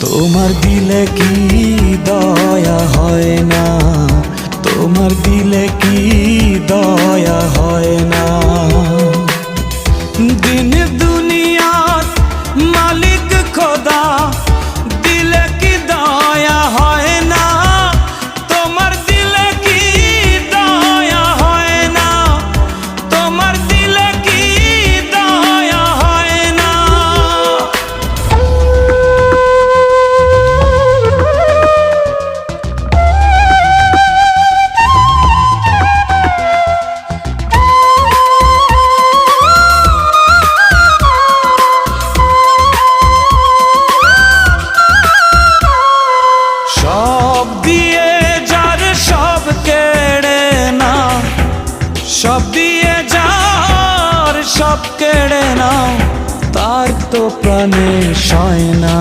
তোমার দিলে কি দয়া হয় না, তোমার দিলে কি দয়া হয় না। দিন দুনিয়ার মালিক খোদা, দিলে কি দয়া হয় না, তোমার দিলে কি দয়া হয় না, তোমার দিলে কি দয়া হয় না। সব দিয়ে যার সব কেড়ে নাও, সব দিয়ে যার সব কেড়ে নাও, তার তো প্রাণে সয় না।